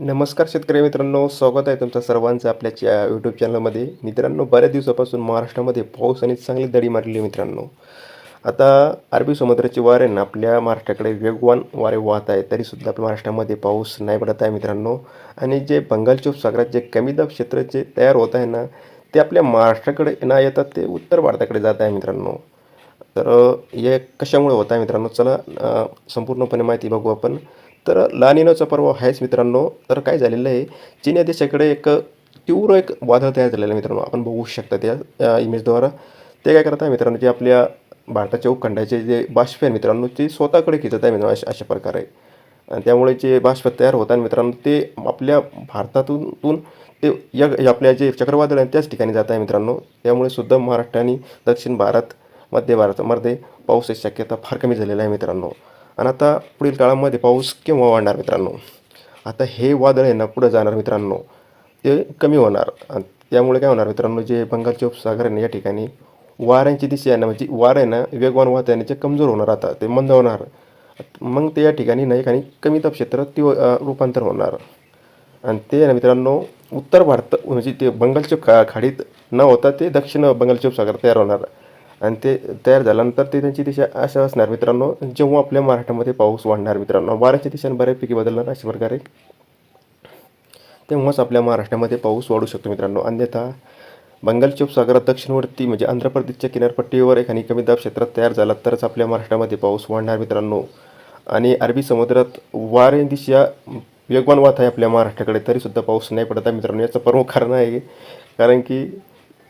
नमस्कार शेतकरी मित्रांनो, स्वागत आहे तुमचं सर्वांचं आपल्या यूट्यूब चॅनलमध्ये. मित्रांनो, बऱ्याच दिवसापासून महाराष्ट्रामध्ये पावसाने चांगली दडी मारली आहे मित्रांनो. आता अरबी समुद्राचे वारे ना आपल्या महाराष्ट्राकडे वेगवान वारे वाहत आहेत, तरीसुद्धा आपल्या महाराष्ट्रामध्ये पाऊस नाही पडत आहे मित्रांनो. आणि जे बंगालच्या उपसागरात जे कमी दाब क्षेत्र जे तयार होत आहे ना, ते आपल्या महाराष्ट्राकडे न येतात ते उत्तर भारताकडे जात आहे मित्रांनो. तर हे कशामुळे होत आहे मित्रांनो, चला संपूर्णपणे माहिती बघू आपण. तर ला निनाचा प्रभाव आहेच मित्रांनो. तर काय झालेलं आहे, चीन या देशाकडे तीव्र एक वादळ तयार झालेलं आहे मित्रांनो. आपण बघू शकता त्या इमेजद्वारा. ते काय करत आहे मित्रांनो, जे आपल्या भारताच्या उपखंडाचे जे बाष्प आहे मित्रांनो, ते स्वतःकडे खेचत आहे मित्रांनो अशा प्रकारे. आणि त्यामुळे जे बाष्प तयार होत आहे मित्रांनो, ते आपल्या भारतातून ते आपल्या जे चक्रीवादळ आहे त्याच ठिकाणी जात आहे मित्रांनो. त्यामुळे सुद्धा महाराष्ट्र आणि दक्षिण भारत, मध्य भारतामध्ये पावसाची शक्यता फार कमी झालेली आहे मित्रांनो. आणि आता पुढील काळामध्ये पाऊस केव्हा वाढणार मित्रांनो. आता हे वादळ आहे ना पुढे जाणार मित्रांनो, ते कमी होणार. आणि त्यामुळे काय होणार मित्रांनो, जे बंगालचे उपसागर आहे ना, या ठिकाणी वाऱ्यांची दिशा आहे ना, म्हणजे वारं आहे ना वेगवान वाहत आहे ना, ते कमजोर होणार, आता ते मंद होणार. मग ते या ठिकाणी नाही ठिकाणी कमी दाब क्षेत्रात ती रूपांतर होणार. आणि ते ना मित्रांनो, उत्तर भारत म्हणजे ते बंगालच्या खाडीत न होता ते दक्षिण बंगालच्या उपसागर तयार होणार. आणि ते तयार झाल्यानंतर ते त्यांची दिशा अशा असणार मित्रांनो, जेव्हा आपल्या महाराष्ट्रामध्ये पाऊस वाढणार मित्रांनो, वाऱ्याच्या दिशेने बऱ्यापैकी बदलणार अशा प्रकारे, तेव्हाच आपल्या महाराष्ट्रामध्ये पाऊस वाढू शकतो मित्रांनो. अन्यथा बंगालच्या उपसागरात दक्षिणवर्ती म्हणजे आंध्र प्रदेशच्या किनारपट्टीवर एखादी कमी दाब क्षेत्रात तयार झाला तरच आपल्या महाराष्ट्रामध्ये पाऊस वाढणार मित्रांनो. आणि अरबी समुद्रात वारे दिशा वेगवान वाहत आहे आपल्या महाराष्ट्राकडे, तरीसुद्धा पाऊस नाही पडत आहे मित्रांनो. याचं प्रमुख कारण आहे, कारण की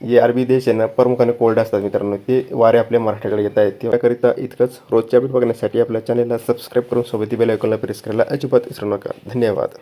जे अरबी देश आहे ना प्रमुखाने कोल्ड असतात मित्रांनो, ते वारे आपल्या महाराष्ट्राकडे येत आहेत. त्याकरिता इतकंच. रोजच्या अपडेट बघण्यासाठी आपल्या चॅनलला सबस्क्राईब करून सोबत बेल आयकॉनला प्रेस करायला अजिबात विसरू नका. धन्यवाद.